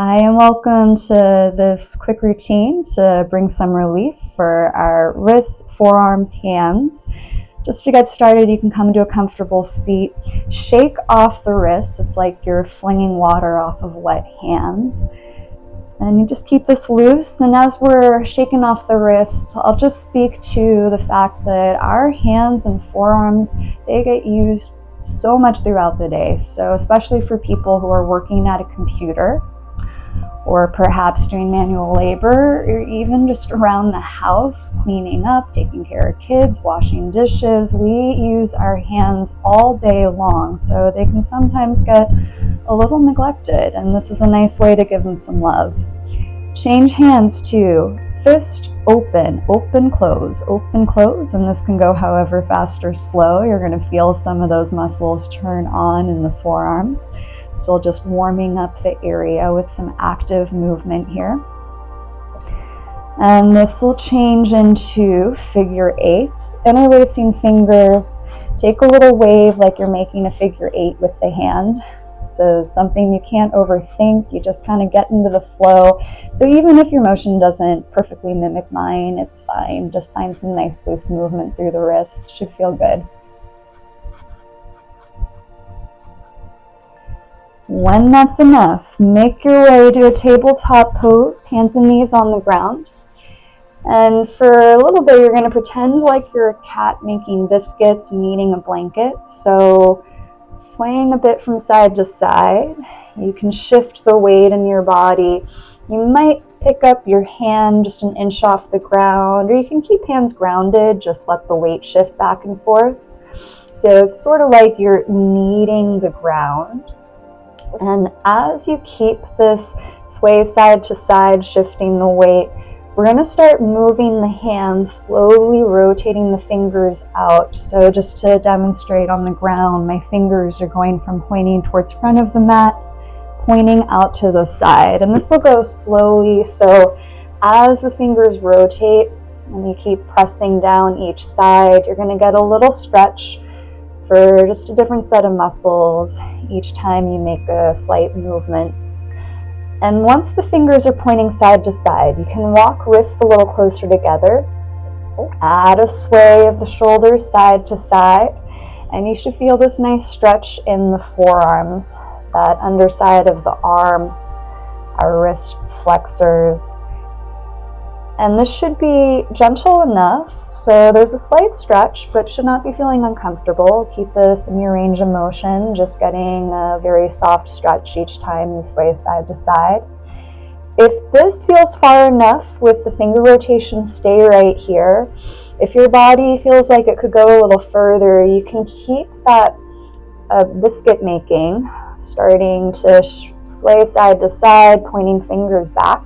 Hi, and welcome to this quick routine to bring some relief for our wrists, forearms, hands. Just to get started, you can come to a comfortable seat, shake off the wrists. It's like you're flinging water off of wet hands. And you just keep this loose, and as we're shaking off the wrists, I'll just speak to the fact that our hands and forearms, they get used so much throughout the day. So especially for people who are working at a computer, or perhaps doing manual labor, or even just around the house, cleaning up, taking care of kids, washing dishes. We use our hands all day long, so they can sometimes get a little neglected, and this is a nice way to give them some love. Change hands to fist open, open, close, and this can go however fast or slow. You're going to feel some of those muscles turn on in the forearms. Still just warming up the area with some active movement here. And this will change into figure eights. Interlacing fingers, take a little wave like you're making a figure eight with the hand. This is something you can't overthink. You just kind of get into the flow. So even if your motion doesn't perfectly mimic mine, it's fine. Just find some nice loose movement through the wrists. Should feel good. When that's enough, make your way to a tabletop pose, hands and knees on the ground. And for a little bit, you're going to pretend like you're a cat making biscuits and eating a blanket. So swaying a bit from side to side, you can shift the weight in your body. You might pick up your hand just an inch off the ground, or you can keep hands grounded, just let the weight shift back and forth. So it's sort of like you're kneading the ground. And as you keep this sway side to side, shifting the weight, we're going to start moving the hands, slowly rotating the fingers out. So just to demonstrate on the ground, my fingers are going from pointing towards front of the mat, pointing out to the side. And this will go slowly. So as the fingers rotate and you keep pressing down each side, you're going to get a little stretch for just a different set of muscles each time you make a slight movement. And once the fingers are pointing side to side, you can walk wrists a little closer together. Add a sway of the shoulders side to side, and you should feel this nice stretch in the forearms, that underside of the arm, our wrist flexors. And this should be gentle enough, so there's a slight stretch, but should not be feeling uncomfortable. Keep this in your range of motion, just getting a very soft stretch each time you sway side to side. If this feels far enough with the finger rotation, stay right here. If your body feels like it could go a little further, you can keep that biscuit making, starting to sway side to side, pointing fingers back.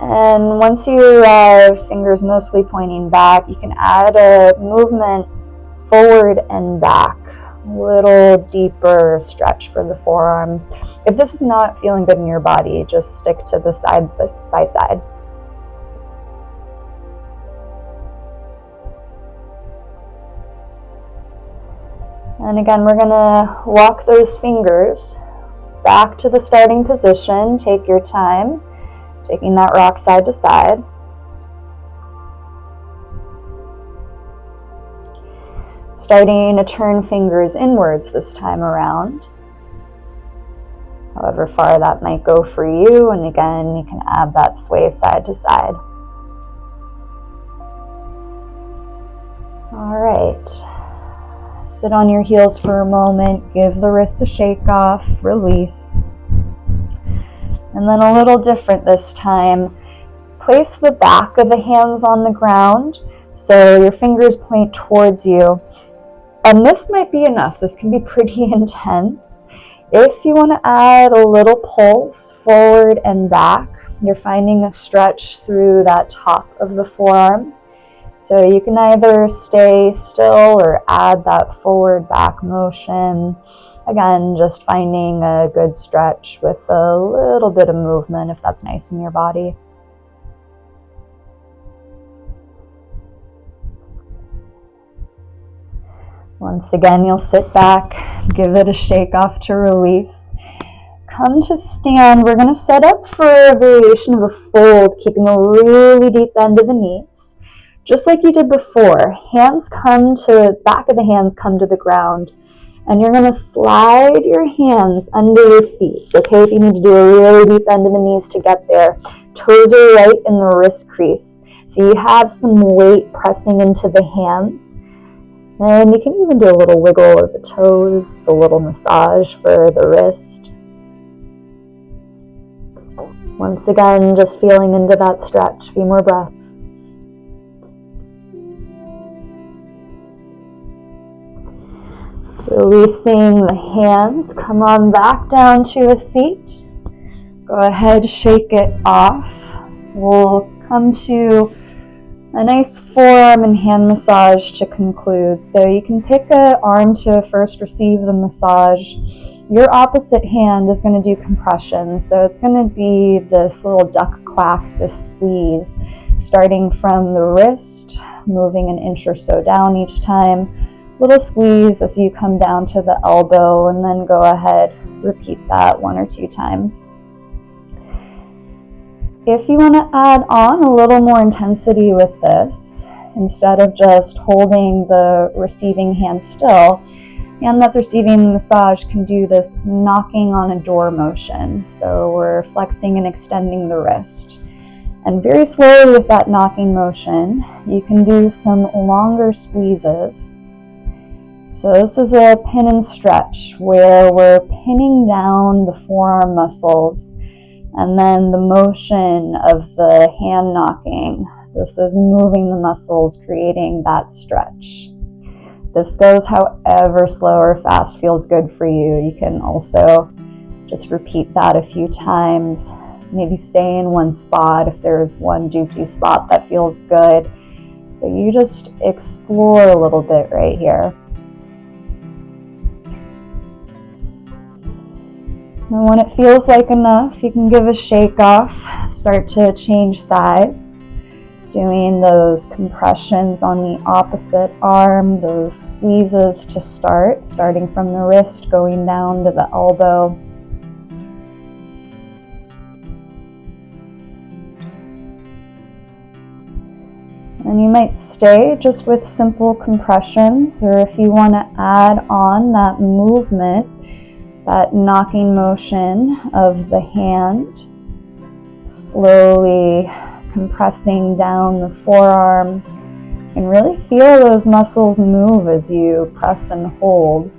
And once you arrive, fingers mostly pointing back, you can add a movement forward and back, a little deeper stretch for the forearms. If this is not feeling good in your body, just stick to the side by side. And again, we're going to walk those fingers back to the starting position. Take your time. Taking that rock side to side. Starting to turn fingers inwards this time around. However far that might go for you. And again, you can add that sway side to side. All right. Sit on your heels for a moment. Give the wrists a shake off. Release. And then a little different this time. Place the back of the hands on the ground so your fingers point towards you. And this might be enough. This can be pretty intense. If you want to add a little pulse forward and back, you're finding a stretch through that top of the forearm. So you can either stay still or add that forward back motion. Again, just finding a good stretch with a little bit of movement if that's nice in your body. Once again, you'll sit back, give it a shake off to release. come to stand, we're going to set up for a variation of a fold, keeping a really deep bend of the knees. Just like you did before, back of the hands come to the ground, and you're going to slide your hands under your feet. Okay, if you need to do a really deep bend of the knees to get there. Toes are right in the wrist crease. So you have some weight pressing into the hands. And you can even do a little wiggle of the toes. It's a little massage for the wrist. Once again, just feeling into that stretch. A few more breaths. Releasing the hands, come on back down to a seat. Go ahead, shake it off. We'll come to a nice forearm and hand massage to conclude. So you can pick an arm to first receive the massage. Your opposite hand is going to do compression. So it's going to be this little duck quack, this squeeze, starting from the wrist, moving an inch or so down each time. Little squeeze as you come down to the elbow, and then go ahead, repeat that 1 or 2 times. If you want to add on a little more intensity with this, instead of just holding the receiving hand still, hand that's receiving the massage can do this knocking on a door motion. So we're flexing and extending the wrist. And very slowly with that knocking motion, you can do some longer squeezes. So this is a pin and stretch where we're pinning down the forearm muscles, and then the motion of the hand knocking, this is moving the muscles, creating that stretch. This goes however slow or fast feels good for you. You can also just repeat that a few times. Maybe stay in one spot if there's one juicy spot that feels good. So you just explore a little bit right here. And when it feels like enough, you can give a shake off, start to change sides, doing those compressions on the opposite arm, those squeezes to start, starting from the wrist, going down to the elbow. And you might stay just with simple compressions, or if you want to add on that movement, that knocking motion of the hand, slowly compressing down the forearm, and really feel those muscles move as you press and hold.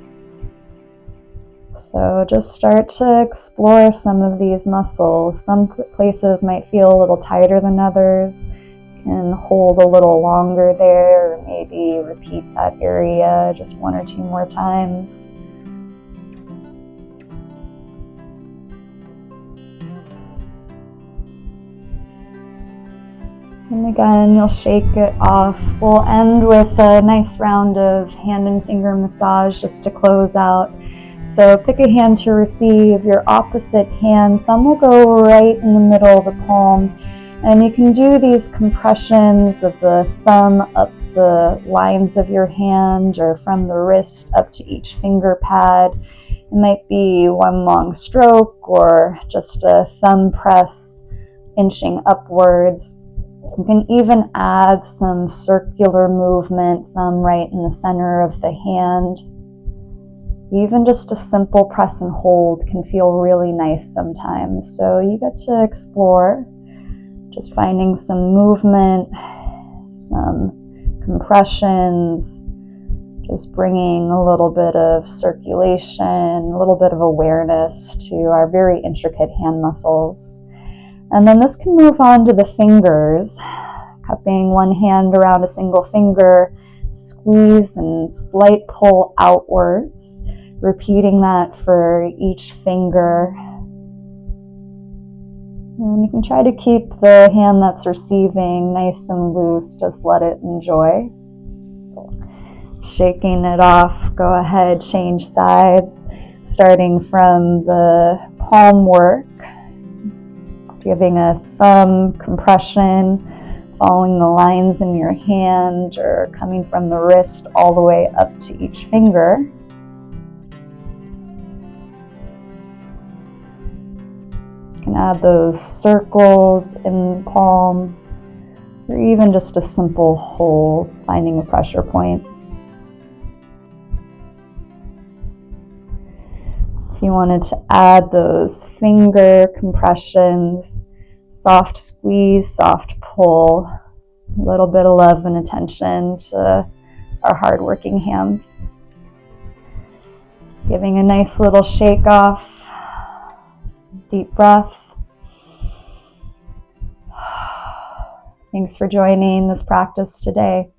So just start to explore some of these muscles. Some places might feel a little tighter than others. You can hold a little longer there, or maybe repeat that area just 1 or 2 more times. And again, you'll shake it off. We'll end with a nice round of hand and finger massage just to close out. So pick a hand to receive. Your opposite hand, thumb will go right in the middle of the palm. And you can do these compressions of the thumb up the lines of your hand, or from the wrist up to each finger pad. It might be one long stroke, or just a thumb press inching upwards. You can even add some circular movement, thumb right in the center of the hand. Even just a simple press and hold can feel really nice sometimes. So you get to explore, just finding some movement, some compressions, just bringing a little bit of circulation, a little bit of awareness to our very intricate hand muscles. And then this can move on to the fingers, cupping one hand around a single finger, squeeze and slight pull outwards, repeating that for each finger. And you can try to keep the hand that's receiving nice and loose, just let it enjoy. Shaking it off, go ahead, change sides, starting from the palm work. Giving a thumb compression, following the lines in your hand, or coming from the wrist all the way up to each finger. You can add those circles in the palm, or even just a simple hold, finding a pressure point. If you wanted to add those finger compressions, soft squeeze, soft pull, a little bit of love and attention to our hardworking hands. Giving a nice little shake off, deep breath. Thanks for joining this practice today.